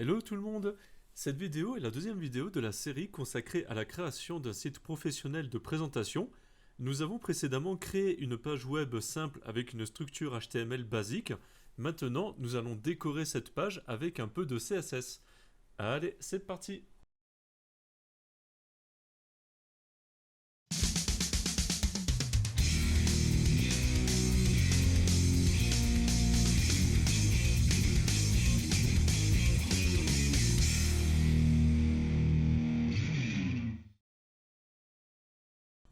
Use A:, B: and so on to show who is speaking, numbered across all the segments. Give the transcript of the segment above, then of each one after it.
A: Hello tout le monde. Cette vidéo est la deuxième vidéo de la série consacrée à la création d'un site professionnel de présentation. Nous avons précédemment créé une page web simple avec une structure HTML basique. Maintenant, nous allons décorer cette page avec un peu de CSS. Allez, c'est parti!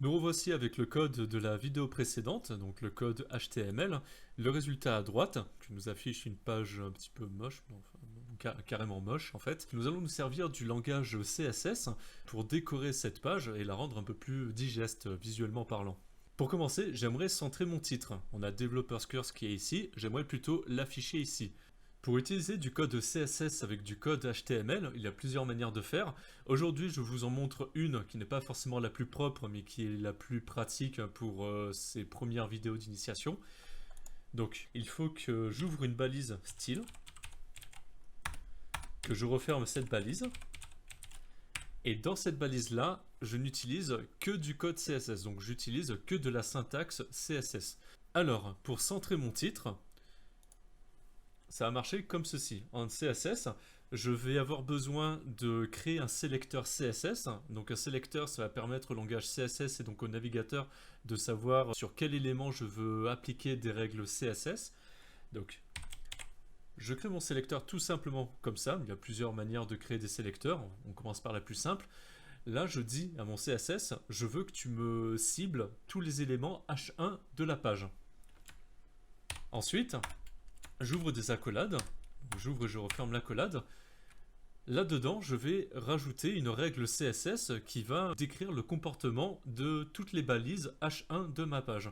A: Nous revoici avec le code de la vidéo précédente, donc le code HTML. Le résultat à droite, qui nous affiche une page un petit peu moche, enfin, carrément moche en fait. Nous allons nous servir du langage CSS pour décorer cette page et la rendre un peu plus digeste visuellement parlant. Pour commencer, j'aimerais centrer mon titre. On a Developer's Curse qui est ici, j'aimerais plutôt l'afficher ici. Pour utiliser du code CSS avec du code HTML, il y a plusieurs manières de faire. Aujourd'hui, je vous en montre une qui n'est pas forcément la plus propre, mais qui est la plus pratique pour ces premières vidéos d'initiation. Donc, il faut que j'ouvre une balise style, que je referme cette balise. Et dans cette balise-là, je n'utilise que du code CSS, donc j'utilise que de la syntaxe CSS. Alors, pour centrer mon titre, ça va marcher comme ceci. En CSS, je vais avoir besoin de créer un sélecteur CSS. Donc un sélecteur, ça va permettre au langage CSS et donc au navigateur de savoir sur quel élément je veux appliquer des règles CSS. Donc je crée mon sélecteur tout simplement comme ça. Il y a plusieurs manières de créer des sélecteurs. On commence par la plus simple. Là, je dis à mon CSS, je veux que tu me cibles tous les éléments H1 de la page. Ensuite, j'ouvre des accolades, j'ouvre et je referme l'accolade. Là-dedans, je vais rajouter une règle CSS qui va décrire le comportement de toutes les balises H1 de ma page.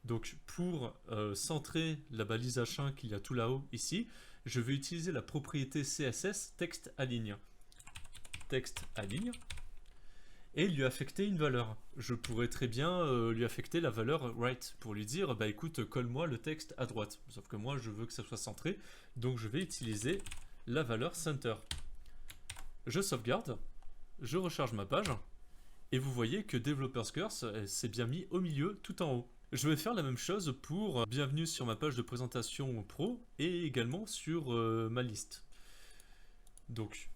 A: Donc pour centrer la balise H1 qu'il y a tout là-haut ici, je vais utiliser la propriété CSS texte aligne. Texte aligne. Et lui affecter une valeur. Je pourrais très bien lui affecter la valeur right pour lui dire bah écoute, colle-moi le texte à droite. Sauf que moi je veux que ça soit centré, donc je vais utiliser la valeur center. Je sauvegarde, je recharge ma page, et vous voyez que Developer's Curse s'est bien mis au milieu tout en haut. Je vais faire la même chose pour bienvenue sur ma page de présentation pro et également sur ma liste. Donc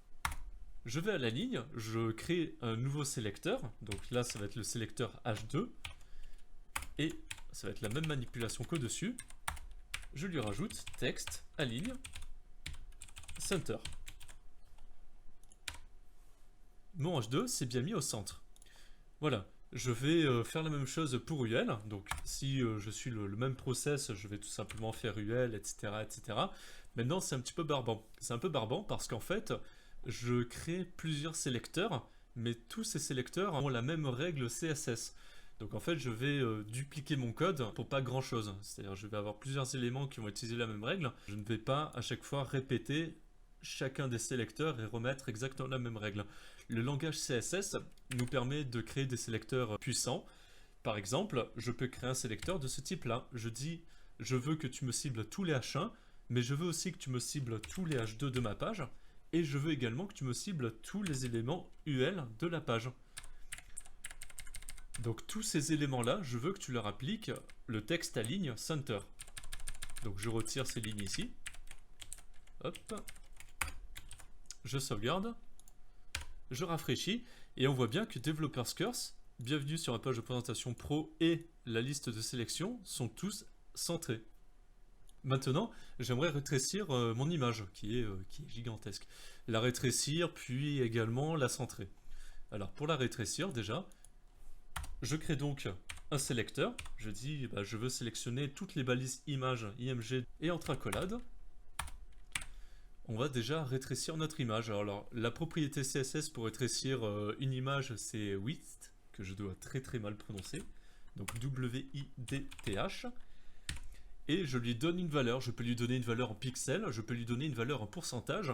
A: je vais à la ligne, je crée un nouveau sélecteur, donc là ça va être le sélecteur H2, et ça va être la même manipulation qu'au-dessus. Je lui rajoute texte, aligne, center. Mon H2 s'est bien mis au centre. Voilà, je vais faire la même chose pour UL, donc si je suis le même process, je vais tout simplement faire UL, etc. etc. Maintenant c'est un petit peu barbant. C'est un peu barbant parce qu'en fait, je crée plusieurs sélecteurs, mais tous ces sélecteurs ont la même règle CSS. Donc en fait, je vais dupliquer mon code pour pas grand chose. C'est-à-dire je vais avoir plusieurs éléments qui vont utiliser la même règle. Je ne vais pas à chaque fois répéter chacun des sélecteurs et remettre exactement la même règle. Le langage CSS nous permet de créer des sélecteurs puissants. Par exemple, je peux créer un sélecteur de ce type-là. Je dis, je veux que tu me cibles tous les H1, mais je veux aussi que tu me cibles tous les H2 de ma page. Et je veux également que tu me cibles tous les éléments UL de la page. Donc tous ces éléments-là, je veux que tu leur appliques le texte à ligne center. Donc je retire ces lignes ici. Hop. Je sauvegarde. Je rafraîchis. Et on voit bien que Developer's Curse, bienvenue sur ma page de présentation pro et la liste de sélection sont tous centrés. Maintenant, j'aimerais rétrécir mon image, qui est gigantesque. La rétrécir, puis également la centrer. Alors, pour la rétrécir, déjà, je crée donc un sélecteur. Je dis, bah, je veux sélectionner toutes les balises images, IMG et entre accolades. On va déjà rétrécir notre image. Alors, la propriété CSS pour rétrécir une image, c'est width, que je dois très très mal prononcer. Donc, W-I-D-T-H. Et je lui donne une valeur. Je peux lui donner une valeur en pixels, je peux lui donner une valeur en pourcentage.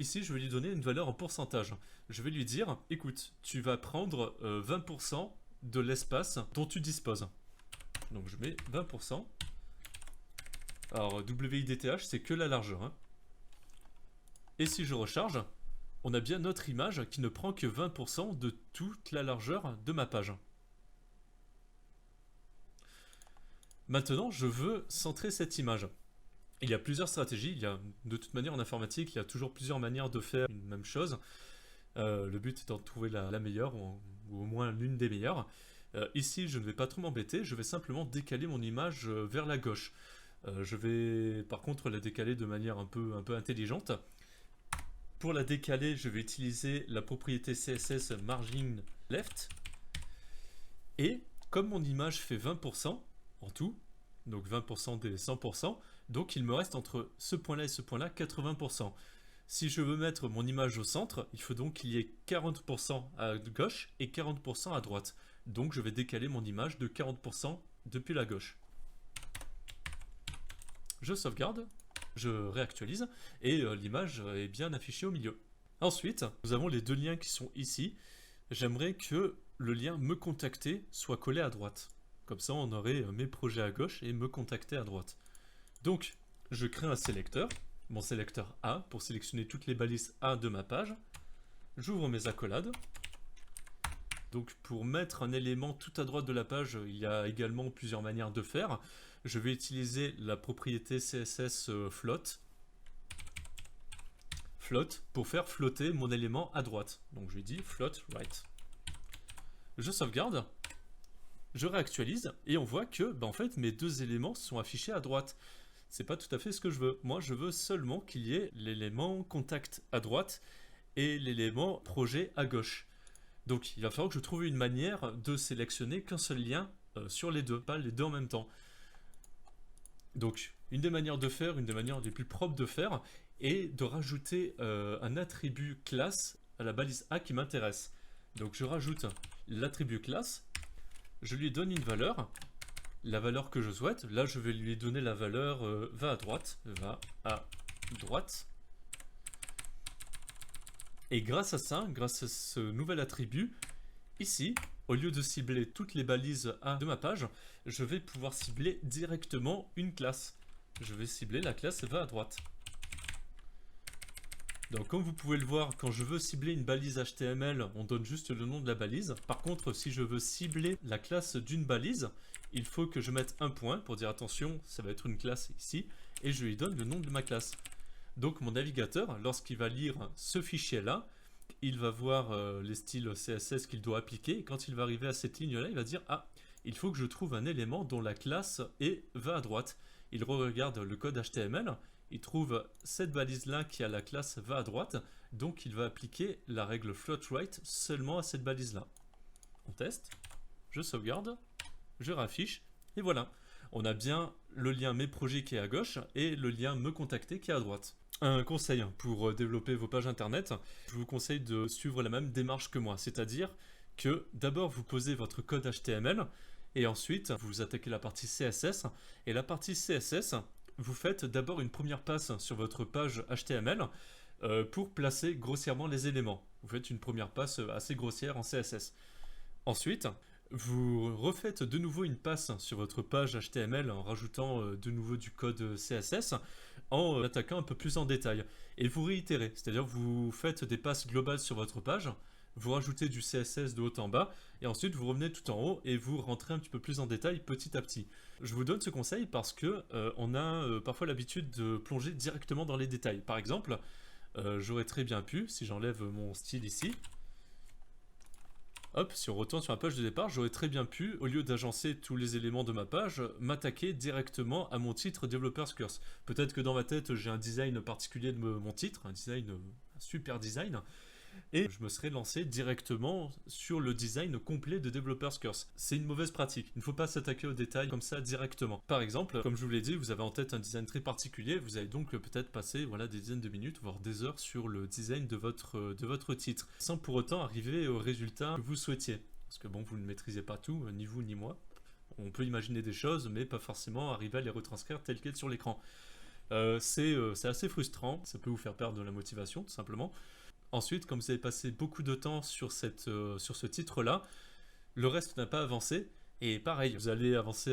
A: Ici, je vais lui donner une valeur en pourcentage. Je vais lui dire, écoute, tu vas prendre 20% de l'espace dont tu disposes. Donc je mets 20%. Alors WIDTH, c'est que la largeur. Hein. Et si je recharge, on a bien notre image qui ne prend que 20% de toute la largeur de ma page. Maintenant, je veux centrer cette image. Il y a plusieurs stratégies. De toute manière, en informatique, il y a toujours plusieurs manières de faire une même chose. Le but étant de trouver la meilleure, ou au moins l'une des meilleures. Ici, je ne vais pas trop m'embêter, je vais simplement décaler mon image vers la gauche. Je vais par contre la décaler de manière un peu intelligente. Pour la décaler, je vais utiliser la propriété CSS margin left. Et comme mon image fait 20% en tout, donc 20% des 100%, donc il me reste entre ce point-là et ce point-là 80%. Si je veux mettre mon image au centre, il faut donc qu'il y ait 40% à gauche et 40% à droite. Donc je vais décaler mon image de 40% depuis la gauche. Je sauvegarde, je réactualise et l'image est bien affichée au milieu. Ensuite, nous avons les deux liens qui sont ici. J'aimerais que le lien me contacter soit collé à droite. Comme ça, on aurait mes projets à gauche et me contacter à droite. Donc, je crée un sélecteur, mon sélecteur A, pour sélectionner toutes les balises A de ma page. J'ouvre mes accolades. Donc, pour mettre un élément tout à droite de la page, il y a également plusieurs manières de faire. Je vais utiliser la propriété CSS float. Float pour faire flotter mon élément à droite. Donc, je lui dis float right. Je sauvegarde. Je réactualise et on voit que en fait mes deux éléments sont affichés à droite. C'est pas tout à fait ce que je veux. Moi je veux seulement qu'il y ait l'élément contact à droite et l'élément projet à gauche. Donc il va falloir que je trouve une manière de sélectionner qu'un seul lien sur les deux, pas les deux en même temps. Donc une des manières de faire, une des manières les plus propres de faire est de rajouter un attribut classe à la balise A qui m'intéresse. Donc je rajoute l'attribut classe. Je lui donne une valeur, la valeur que je souhaite. Là, je vais lui donner la valeur va à droite, va à droite. Et grâce à ça, grâce à ce nouvel attribut, ici, au lieu de cibler toutes les balises A de ma page, je vais pouvoir cibler directement une classe. Je vais cibler la classe va à droite. Donc comme vous pouvez le voir, quand je veux cibler une balise HTML, on donne juste le nom de la balise. Par contre, si je veux cibler la classe d'une balise, il faut que je mette un point pour dire attention, ça va être une classe ici, et je lui donne le nom de ma classe. Donc mon navigateur, lorsqu'il va lire ce fichier-là, il va voir les styles CSS qu'il doit appliquer, et quand il va arriver à cette ligne-là, il va dire ah, il faut que je trouve un élément dont la classe va à droite. Il regarde le code HTML, il trouve cette balise-là qui a la classe va à droite, donc il va appliquer la règle float right seulement à cette balise-là. On teste, je sauvegarde, je raffiche, et voilà. On a bien le lien mes projets qui est à gauche et le lien me contacter qui est à droite. Un conseil pour développer vos pages internet, je vous conseille de suivre la même démarche que moi, c'est-à-dire que d'abord vous posez votre code HTML et ensuite vous attaquez la partie CSS, et la partie CSS, vous faites d'abord une première passe sur votre page HTML pour placer grossièrement les éléments. Vous faites une première passe assez grossière en CSS. Ensuite, vous refaites de nouveau une passe sur votre page HTML en rajoutant de nouveau du code CSS en attaquant un peu plus en détail. Et vous réitérez, c'est-à-dire vous faites des passes globales sur votre page, vous rajoutez du CSS de haut en bas, et ensuite vous revenez tout en haut et vous rentrez un petit peu plus en détail petit à petit. Je vous donne ce conseil parce que on a parfois l'habitude de plonger directement dans les détails. Par exemple, j'aurais très bien pu, si j'enlève mon style ici, hop, si on retourne sur ma page de départ, j'aurais très bien pu, au lieu d'agencer tous les éléments de ma page, m'attaquer directement à mon titre Developer's Curse. Peut-être que dans ma tête, j'ai un design particulier de mon titre, un super design, et je me serais lancé directement sur le design complet de Developer's Curse. C'est une mauvaise pratique, il ne faut pas s'attaquer aux détails comme ça directement. Par exemple, comme je vous l'ai dit, vous avez en tête un design très particulier, vous allez donc peut-être passer des dizaines de minutes, voire des heures sur le design de votre titre, sans pour autant arriver au résultat que vous souhaitiez. Parce que bon, vous ne maîtrisez pas tout, ni vous ni moi. On peut imaginer des choses, mais pas forcément arriver à les retranscrire telles quelles sur l'écran. C'est assez frustrant, ça peut vous faire perdre de la motivation, tout simplement. Ensuite, comme vous avez passé beaucoup de temps sur ce titre-là, le reste n'a pas avancé. Et pareil, vous allez avancer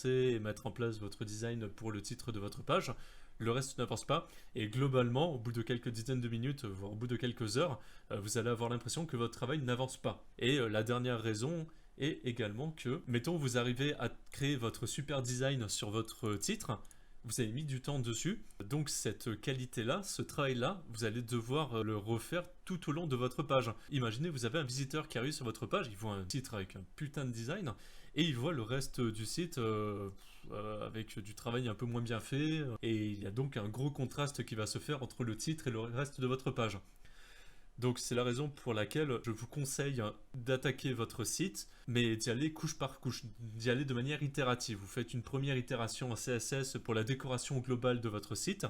A: et mettre en place votre design pour le titre de votre page. le reste n'avance pas. Et globalement, au bout de quelques dizaines de minutes, voire au bout de quelques heures, vous allez avoir l'impression que votre travail n'avance pas. Et la dernière raison est également que, mettons, vous arrivez à créer votre super design sur votre titre, vous avez mis du temps dessus, donc cette qualité-là, ce travail-là, vous allez devoir le refaire tout au long de votre page. Imaginez, vous avez un visiteur qui arrive sur votre page, il voit un titre avec un putain de design, et il voit le reste du site avec du travail un peu moins bien fait, et il y a donc un gros contraste qui va se faire entre le titre et le reste de votre page. Donc c'est la raison pour laquelle je vous conseille d'attaquer votre site, mais d'y aller couche par couche, d'y aller de manière itérative. Vous faites une première itération en CSS pour la décoration globale de votre site.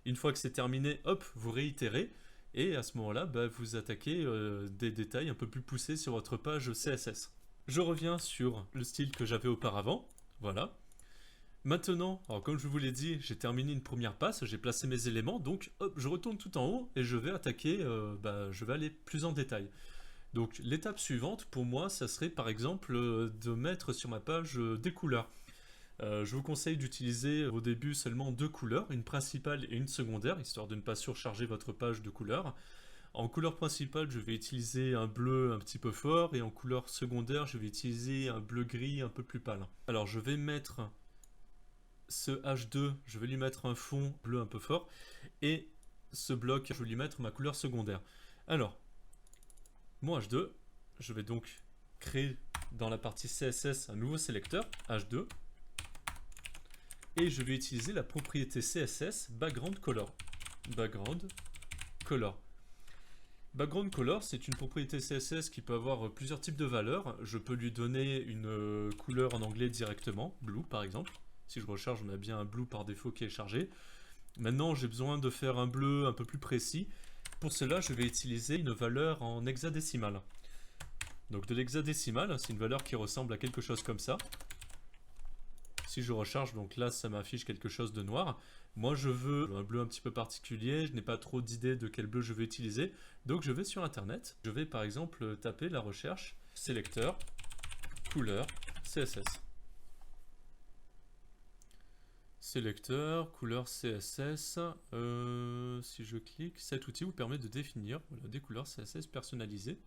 A: Une fois que c'est terminé, hop, vous réitérez. Et à ce moment-là, vous attaquez des détails un peu plus poussés sur votre page CSS. Je reviens sur le style que j'avais auparavant. Voilà. Maintenant, alors comme je vous l'ai dit, j'ai terminé une première passe, j'ai placé mes éléments, donc hop, je retourne tout en haut et je vais attaquer, je vais aller plus en détail. Donc l'étape suivante pour moi, ça serait par exemple de mettre sur ma page des couleurs. Je vous conseille d'utiliser au début seulement 2 couleurs, une principale et une secondaire, histoire de ne pas surcharger votre page de couleurs. En couleur principale, je vais utiliser un bleu un petit peu fort et en couleur secondaire, je vais utiliser un bleu gris un peu plus pâle. Alors je vais mettre ce H2, je vais lui mettre un fond bleu un peu fort, et ce bloc, je vais lui mettre ma couleur secondaire. Alors, mon H2, je vais donc créer dans la partie CSS un nouveau sélecteur, H2, et je vais utiliser la propriété CSS Background Color. Background Color. Background Color, c'est une propriété CSS qui peut avoir plusieurs types de valeurs. Je peux lui donner une couleur en anglais directement, blue par exemple. Si je recharge, on a bien un blue par défaut qui est chargé. Maintenant, j'ai besoin de faire un bleu un peu plus précis. Pour cela, je vais utiliser une valeur en hexadécimal. Donc de l'hexadécimal, c'est une valeur qui ressemble à quelque chose comme ça. Si je recharge, donc là, ça m'affiche quelque chose de noir. Moi, je veux un bleu un petit peu particulier. Je n'ai pas trop d'idée de quel bleu je vais utiliser. Donc, je vais sur Internet. Je vais, par exemple, taper la recherche sélecteur, couleur, CSS. Sélecteur, couleur CSS, si je clique, cet outil vous permet de définir des couleurs CSS personnalisées.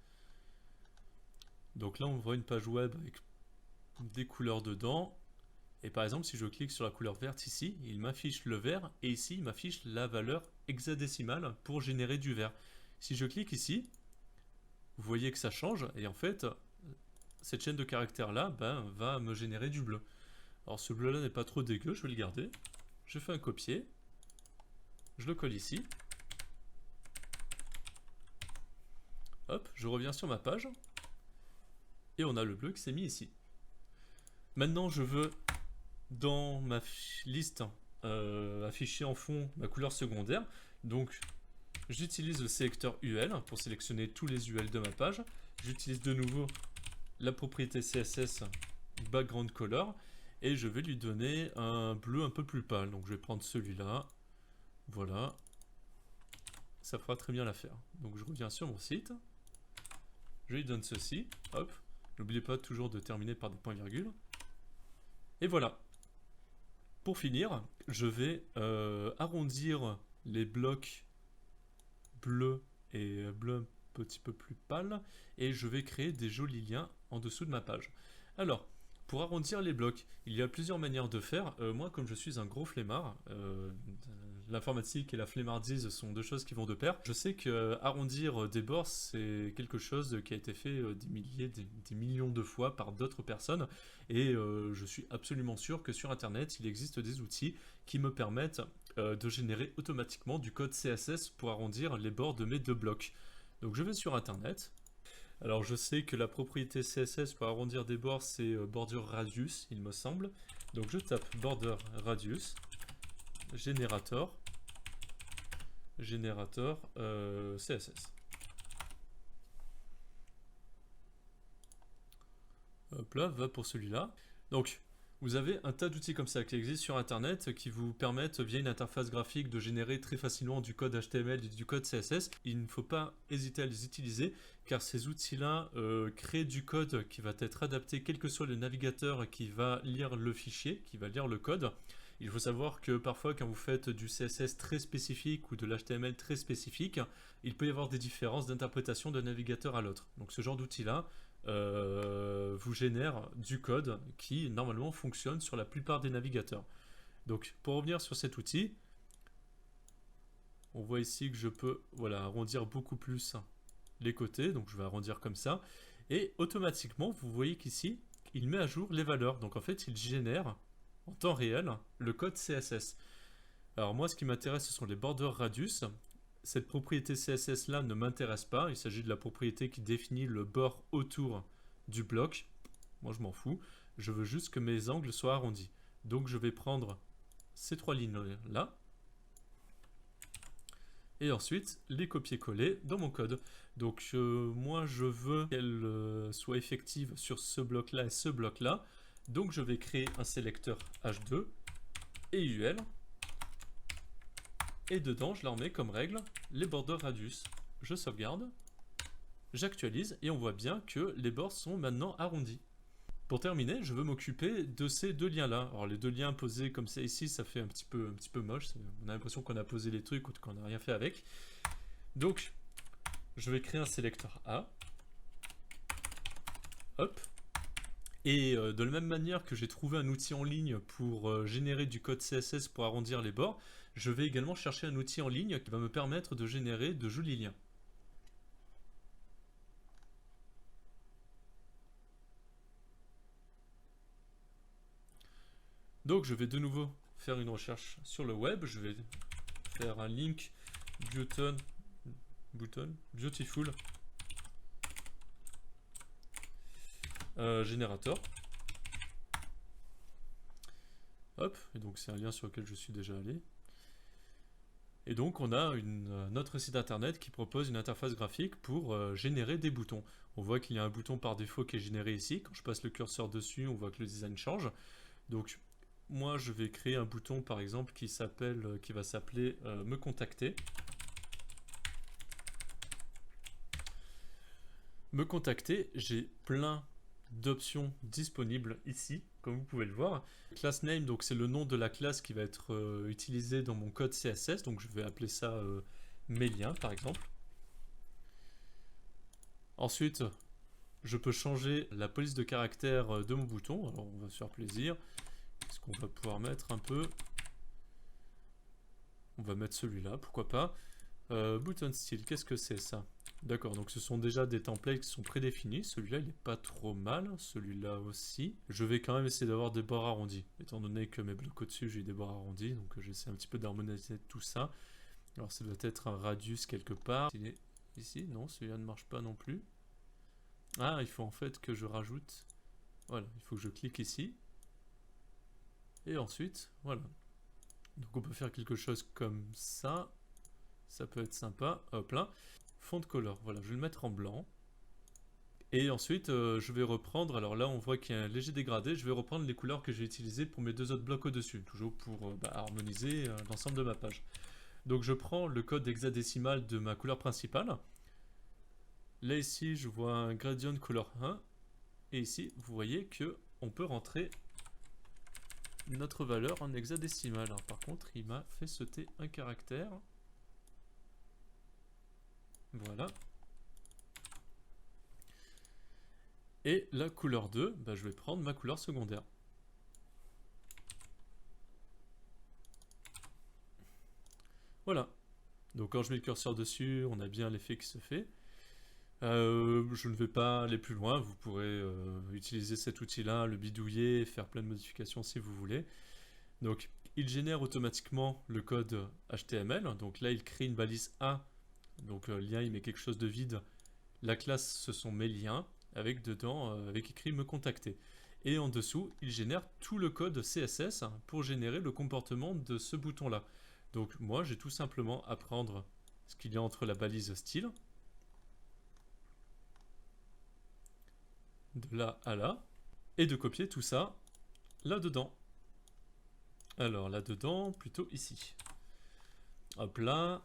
A: Donc là on voit une page web avec des couleurs dedans. Et par exemple si je clique sur la couleur verte ici, il m'affiche le vert et ici il m'affiche la valeur hexadécimale pour générer du vert. Si je clique ici, vous voyez que ça change et en fait cette chaîne de caractères là va me générer du bleu. Alors ce bleu là n'est pas trop dégueu, je vais le garder. Je fais un copier. Je le colle ici. Hop, je reviens sur ma page. Et on a le bleu qui s'est mis ici. Maintenant je veux dans ma liste afficher en fond ma couleur secondaire. Donc j'utilise le sélecteur UL pour sélectionner tous les UL de ma page. J'utilise de nouveau la propriété CSS Background Color. Et je vais lui donner un bleu un peu plus pâle. Donc je vais prendre celui-là. Voilà. Ça fera très bien l'affaire. Donc je reviens sur mon site. Je lui donne ceci. Hop. N'oubliez pas toujours de terminer par des points-virgules. Et voilà. Pour finir, je vais arrondir les blocs bleus et bleu un petit peu plus pâle. Et je vais créer des jolis liens en dessous de ma page. Alors, pour arrondir les blocs, il y a plusieurs manières de faire. Moi, comme je suis un gros flemmard, l'informatique et la flemmardise sont deux choses qui vont de pair. Je sais que arrondir des bords, c'est quelque chose qui a été fait des milliers, des millions de fois par d'autres personnes. Et je suis absolument sûr que sur Internet, il existe des outils qui me permettent de générer automatiquement du code CSS pour arrondir les bords de mes deux blocs. Donc je vais sur Internet. Alors je sais que la propriété CSS pour arrondir des bords c'est border radius il me semble. Donc je tape border radius, générateur CSS. Hop là, va pour celui-là. Donc vous avez un tas d'outils comme ça qui existent sur Internet qui vous permettent via une interface graphique de générer très facilement du code HTML et du code CSS. Il ne faut pas hésiter à les utiliser car ces outils-là créent du code qui va être adapté quel que soit le navigateur qui va lire le fichier, qui va lire le code. Il faut savoir que parfois quand vous faites du CSS très spécifique ou de l'HTML très spécifique, il peut y avoir des différences d'interprétation d'un navigateur à l'autre. Donc ce genre d'outil-là vous génère du code qui normalement fonctionne sur la plupart des navigateurs. Donc pour revenir sur cet outil, on voit ici que je peux arrondir beaucoup plus les côtés, donc je vais arrondir comme ça, et automatiquement vous voyez qu'ici il met à jour les valeurs, donc en fait il génère en temps réel le code CSS. Alors moi ce qui m'intéresse ce sont les border radius. Cette propriété CSS là ne m'intéresse pas, il s'agit de la propriété qui définit le bord autour du bloc. Moi je m'en fous, je veux juste que mes angles soient arrondis. Donc je vais prendre ces 3 lignes là et ensuite les copier-coller dans mon code. Donc moi je veux qu'elle soit effective sur ce bloc là et ce bloc là, donc je vais créer un sélecteur H2 et UL, et dedans je leur mets comme règle les border radius. Je sauvegarde, j'actualise et on voit bien que les bords sont maintenant arrondis. Pour terminer, je veux m'occuper de ces 2 liens là. Alors les 2 liens posés comme ça ici, ça fait un petit peu moche, on a l'impression qu'on a posé les trucs ou qu'on n'a rien fait avec. Donc je vais créer un sélecteur A, hop, et de la même manière que j'ai trouvé un outil en ligne pour générer du code CSS pour arrondir les bords, je vais également chercher un outil en ligne qui va me permettre de générer de jolis liens. Donc je vais de nouveau faire une recherche sur le web, je vais faire un link beautiful générateur. Hop, et donc c'est un lien sur lequel je suis déjà allé. Et donc on a notre site internet qui propose une interface graphique pour générer des boutons. On voit qu'il y a un bouton par défaut qui est généré ici. Quand je passe le curseur dessus, on voit que le design change. Donc moi je vais créer un bouton par exemple qui va s'appeler me contacter. Me contacter, j'ai plein d'options disponibles ici, comme vous pouvez le voir. Class name, donc c'est le nom de la classe qui va être utilisée dans mon code CSS, donc je vais appeler ça mes liens par exemple. Ensuite, je peux changer la police de caractère de mon bouton. Alors on va se faire plaisir. Qu'est-ce qu'on va pouvoir mettre un peu? On va mettre celui-là, pourquoi pas. Button style, qu'est-ce que c'est ça? D'accord, donc ce sont déjà des templates qui sont prédéfinis. Celui-là, il n'est pas trop mal. Celui-là aussi. Je vais quand même essayer d'avoir des bords arrondis. Étant donné que mes blocs au-dessus, j'ai des bords arrondis. Donc j'essaie un petit peu d'harmoniser tout ça. Alors ça doit être un radius quelque part. Il est ici, non, celui-là ne marche pas non plus. Ah, il faut en fait que je rajoute... Voilà, il faut que je clique ici. Et ensuite, voilà. Donc on peut faire quelque chose comme ça. Ça peut être sympa. Hop là. Font color, voilà, je vais le mettre en blanc. Et ensuite, je vais reprendre, alors là on voit qu'il y a un léger dégradé, je vais reprendre les couleurs que j'ai utilisées pour mes 2 autres blocs au-dessus, toujours pour harmoniser l'ensemble de ma page. Donc je prends le code hexadécimal de ma couleur principale. Là ici, je vois un gradient color 1. Et ici, vous voyez que on peut rentrer notre valeur en hexadécimal. Alors par contre, il m'a fait sauter un caractère. Voilà. Et la couleur 2, je vais prendre ma couleur secondaire. Voilà. Donc quand je mets le curseur dessus, on a bien l'effet qui se fait. Je ne vais pas aller plus loin, vous pourrez utiliser cet outil-là, le bidouiller, faire plein de modifications si vous voulez. Donc il génère automatiquement le code HTML, donc là il crée une balise A. Donc lien, il met quelque chose de vide. La classe, ce sont mes liens, avec dedans, avec écrit me contacter. Et en dessous, il génère tout le code CSS pour générer le comportement de ce bouton-là. Donc moi, j'ai tout simplement à prendre ce qu'il y a entre la balise style, de là à là, et de copier tout ça là-dedans. Alors là-dedans, plutôt ici. Hop là.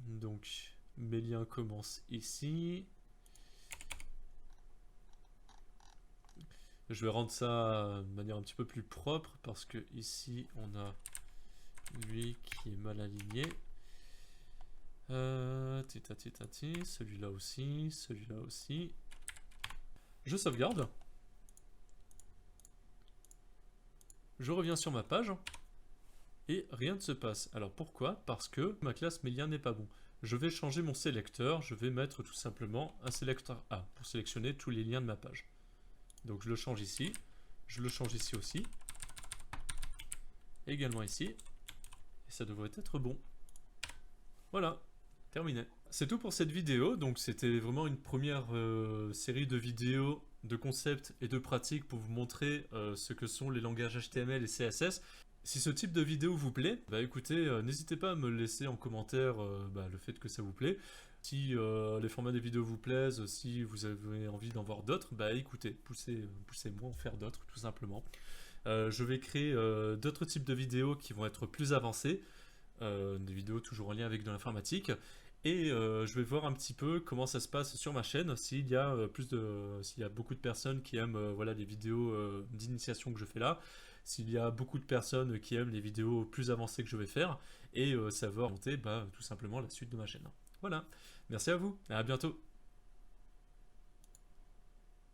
A: Donc mes liens commencent ici. Je vais rendre ça de manière un petit peu plus propre parce que ici on a lui qui est mal aligné. Celui-là aussi, celui-là aussi. Je sauvegarde. Je reviens sur ma page. Et rien ne se passe. Alors pourquoi? Parce que ma classe Mélia n'est pas bon. Je vais changer mon sélecteur. Je vais mettre tout simplement un sélecteur A pour sélectionner tous les liens de ma page. Donc je le change ici. Je le change ici aussi. Également ici. Et ça devrait être bon. Voilà. Terminé. C'est tout pour cette vidéo, donc c'était vraiment une première série de vidéos, de concepts et de pratiques pour vous montrer ce que sont les langages HTML et CSS. Si ce type de vidéo vous plaît, bah écoutez, n'hésitez pas à me laisser en commentaire le fait que ça vous plaît. Si les formats des vidéos vous plaisent, si vous avez envie d'en voir d'autres, bah écoutez, poussez-moi à en faire d'autres tout simplement. Je vais créer d'autres types de vidéos qui vont être plus avancées, des vidéos toujours en lien avec de l'informatique. Et je vais voir un petit peu comment ça se passe sur ma chaîne, s'il y a s'il y a beaucoup de personnes qui aiment voilà, les vidéos d'initiation que je fais là, s'il y a beaucoup de personnes qui aiment les vidéos plus avancées que je vais faire, et ça va monter tout simplement la suite de ma chaîne. Voilà, merci à vous, et à bientôt.